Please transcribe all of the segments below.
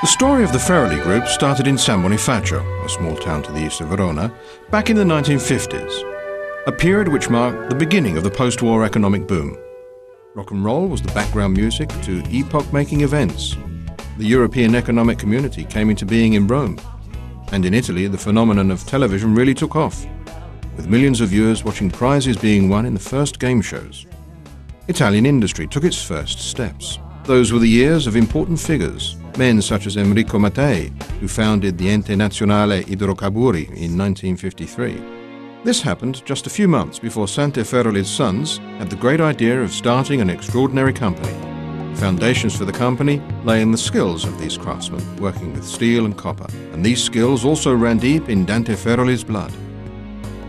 The story of the Ferroli Group started in San Bonifacio, a small town to the east of Verona, back in the 1950s, a period which marked the beginning of the post-war economic boom. Rock and roll was the background music to epoch-making events. The European economic community came into being in Rome, and in Italy the phenomenon of television really took off, with millions of viewers watching prizes being won in the first game shows. Italian industry took its first steps. Those were the years of important figures, men such as Enrico Mattei, who founded the Ente Nazionale Idrocarburi in 1953. This happened just a few months before Sante Ferroli's sons had the great idea of starting an extraordinary company. The foundations for the company lay in the skills of these craftsmen, working with steel and copper, and these skills also ran deep in Dante Ferroli's blood.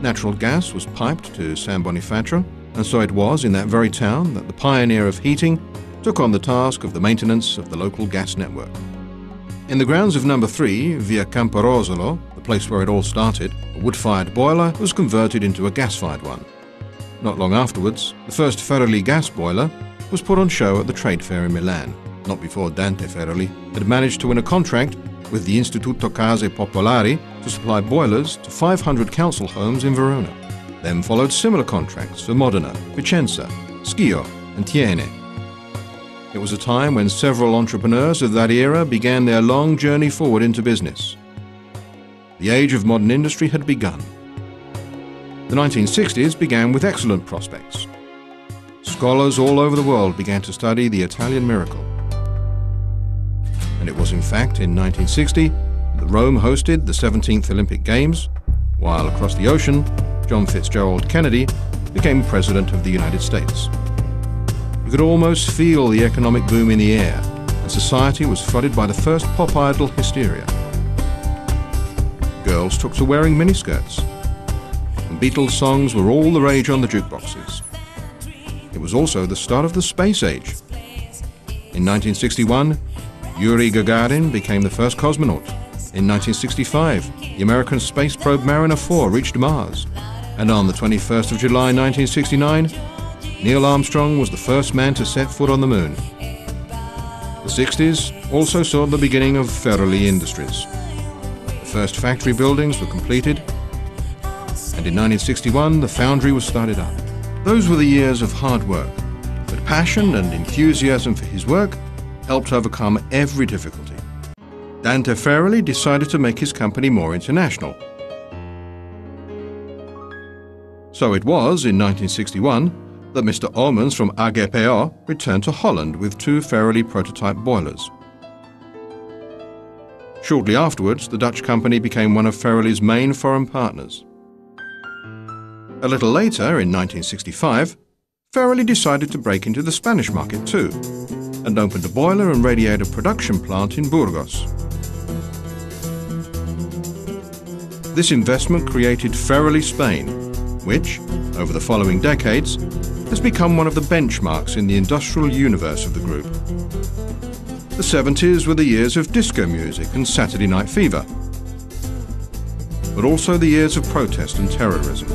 Natural gas was piped to San Bonifacio, and so it was in that very town that the pioneer of heating took on the task of the maintenance of the local gas network. In the grounds of number 3, via Camporosolo, the place where it all started, a wood-fired boiler was converted into a gas-fired one. Not long afterwards, the first Ferroli gas boiler was put on show at the trade fair in Milan, not before Dante Ferroli had managed to win a contract with the Istituto Case Popolari to supply boilers to 500 council homes in Verona. Then followed similar contracts for Modena, Vicenza, Schio and Thiene. It was a time when several entrepreneurs of that era began their long journey forward into business. The age of modern industry had begun. The 1960s began with excellent prospects. Scholars all over the world began to study the Italian miracle. And it was in fact in 1960 that Rome hosted the 17th Olympic Games, while across the ocean, John Fitzgerald Kennedy became President of the United States. You could almost feel the economic boom in the air, and society was flooded by the first pop idol hysteria. Girls took to wearing miniskirts, and Beatles songs were all the rage on the jukeboxes. It was also the start of the space age. In 1961, Yuri Gagarin became the first cosmonaut. In 1965, the American space probe Mariner 4 reached Mars. And on the 21st of July 1969, Neil Armstrong was the first man to set foot on the moon. The 60s also saw the beginning of Ferroli Industries. The first factory buildings were completed, and in 1961 the foundry was started up. Those were the years of hard work, but passion and enthusiasm for his work helped overcome every difficulty. Dante Ferroli decided to make his company more international. So it was in 1961 that Mr. Omens from AGPO returned to Holland with 2 Ferroli prototype boilers. Shortly afterwards, the Dutch company became one of Ferroli's main foreign partners. A little later, in 1965, Ferroli decided to break into the Spanish market too, and opened a boiler and radiator production plant in Burgos. This investment created Ferroli Spain, which, over the following decades, has become one of the benchmarks in the industrial universe of the group. The 70s were the years of disco music and Saturday Night Fever, but also the years of protest and terrorism.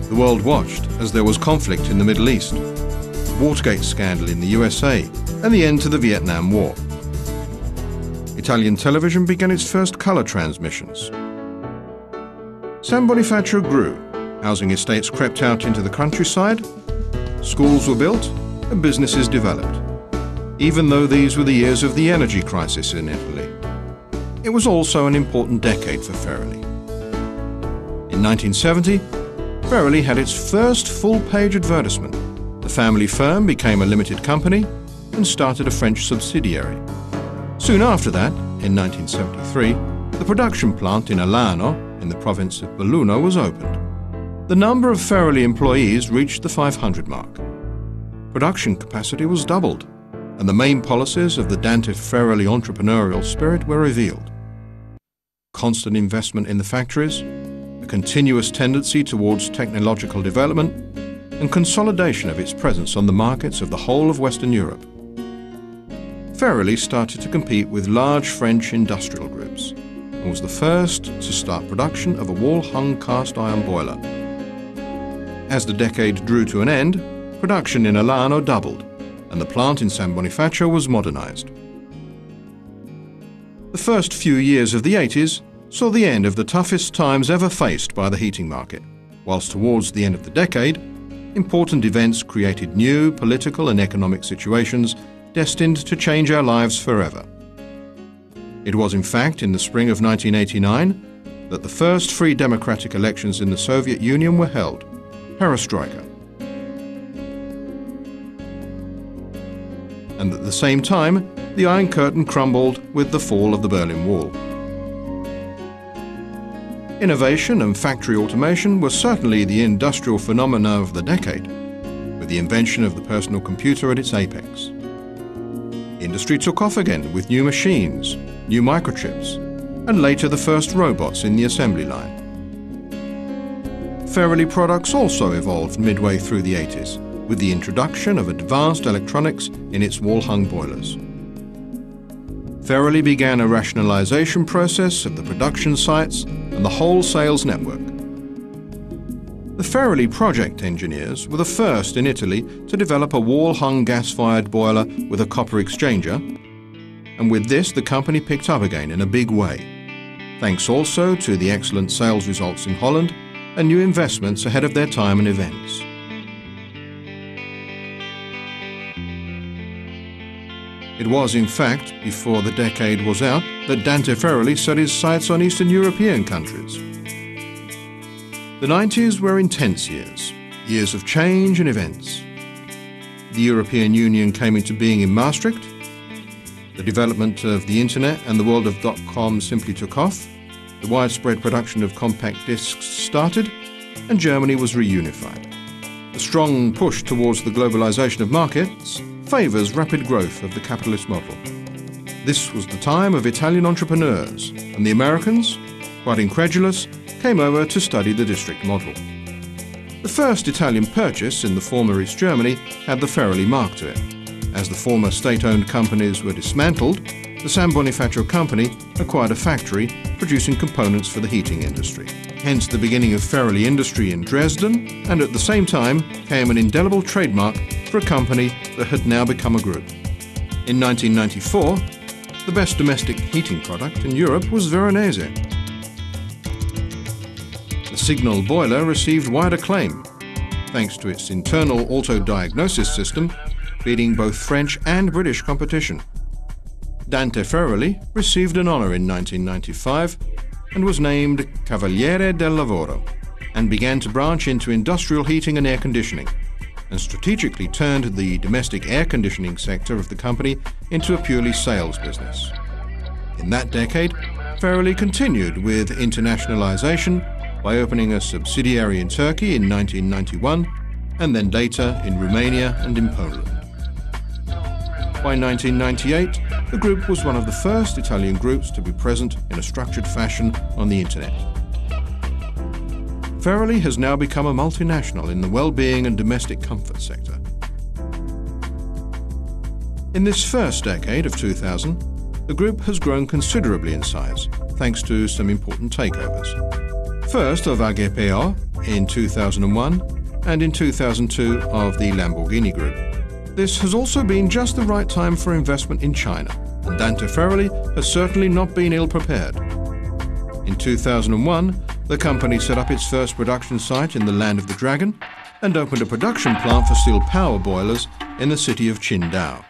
The world watched as there was conflict in the Middle East, the Watergate scandal in the USA, and the end to the Vietnam War. Italian television began its first color transmissions. San Bonifacio grew. Housing estates crept out into the countryside, schools were built, and businesses developed. Even though these were the years of the energy crisis in Italy, it was also an important decade for Ferroli. In 1970, Ferroli had its first full-page advertisement. The family firm became a limited company and started a French subsidiary. Soon after that, in 1973, the production plant in Alano, in the province of Belluno, was opened. The number of Ferroli employees reached the 500 mark. Production capacity was doubled, and the main policies of the Dante Ferroli entrepreneurial spirit were revealed. Constant investment in the factories, a continuous tendency towards technological development, and consolidation of its presence on the markets of the whole of Western Europe. Ferroli started to compete with large French industrial groups, and was the first to start production of a wall-hung cast-iron boiler. As the decade drew to an end, production in Alano doubled, and the plant in San Bonifacio was modernized. The first few years of the 80s saw the end of the toughest times ever faced by the heating market, whilst towards the end of the decade, important events created new political and economic situations destined to change our lives forever. It was in fact in the spring of 1989 that the first free democratic elections in the Soviet Union were held, Perestroika. And at the same time, the Iron Curtain crumbled with the fall of the Berlin Wall. Innovation and factory automation were certainly the industrial phenomena of the decade, with the invention of the personal computer at its apex. Industry took off again with new machines, new microchips, and later the first robots in the assembly line. Ferroli products also evolved midway through the 80s, with the introduction of advanced electronics in its wall-hung boilers. Ferroli began a rationalization process of the production sites and the whole sales network. The Ferroli project engineers were the first in Italy to develop a wall-hung gas-fired boiler with a copper exchanger, and with this the company picked up again in a big way, thanks also to the excellent sales results in Holland and new investments ahead of their time and events. It was, in fact, before the decade was out that Dante Ferroli set his sights on Eastern European countries. The 90s were intense years, years of change and events. The European Union came into being in Maastricht, the development of the internet and the world of .com simply took off, the widespread production of compact discs started, and Germany was reunified. The strong push towards the globalization of markets favours rapid growth of the capitalist model. This was the time of Italian entrepreneurs, and the Americans, quite incredulous, came over to study the district model. The first Italian purchase in the former East Germany had the Ferroli mark to it. As the former state-owned companies were dismantled, the San Bonifacio company acquired a factory producing components for the heating industry. Hence the beginning of Ferroli industry in Dresden, and at the same time came an indelible trademark for a company that had now become a group. In 1994, the best domestic heating product in Europe was Veronese. The Signal boiler received wide acclaim, thanks to its internal auto-diagnosis system, beating both French and British competition. Dante Ferroli received an honour in 1995 and was named Cavaliere del Lavoro, and began to branch into industrial heating and air conditioning, and strategically turned the domestic air conditioning sector of the company into a purely sales business. In that decade, Ferroli continued with internationalization by opening a subsidiary in Turkey in 1991, and then later in Romania and in Poland. By 1998, the group was one of the first Italian groups to be present in a structured fashion on the internet. Ferroli has now become a multinational in the well-being and domestic comfort sector. In this first decade of 2000, the group has grown considerably in size, thanks to some important takeovers. First of AGPO in 2001, and in 2002 of the Lamborghini Group. This has also been just the right time for investment in China, and Dante Ferroli has certainly not been ill-prepared. In 2001, the company set up its first production site in the Land of the Dragon and opened a production plant for steel power boilers in the city of Qingdao.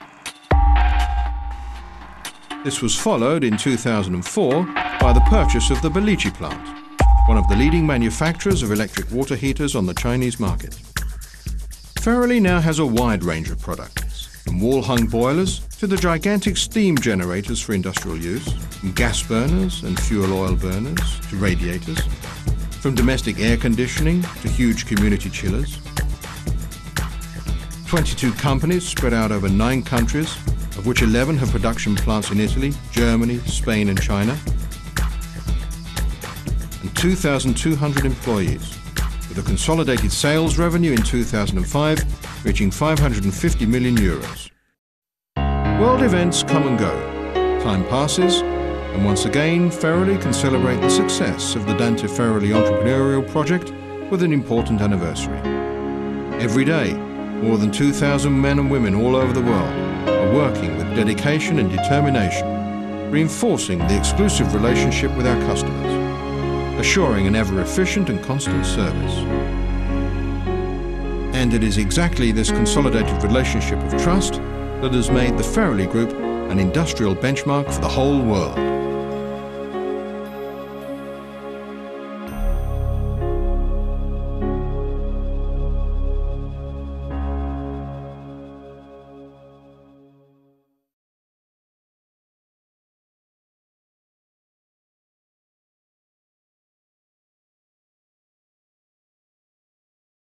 This was followed in 2004 by the purchase of the Belice plant, one of the leading manufacturers of electric water heaters on the Chinese market. Ferroli now has a wide range of products, from wall-hung boilers to the gigantic steam generators for industrial use, from gas burners and fuel oil burners to radiators, from domestic air conditioning to huge community chillers. 22 companies spread out over 9 countries, of which 11 have production plants in Italy, Germany, Spain and China, and 2,200 employees, with a consolidated sales revenue in 2005 reaching 550 million euros. World events come and go. Time passes, and once again Ferroli can celebrate the success of the Dante Ferroli entrepreneurial project with an important anniversary. Every day, more than 2,000 men and women all over the world are working with dedication and determination, reinforcing the exclusive relationship with our customers, assuring an ever-efficient and constant service. And it is exactly this consolidated relationship of trust that has made the Ferroli Group an industrial benchmark for the whole world.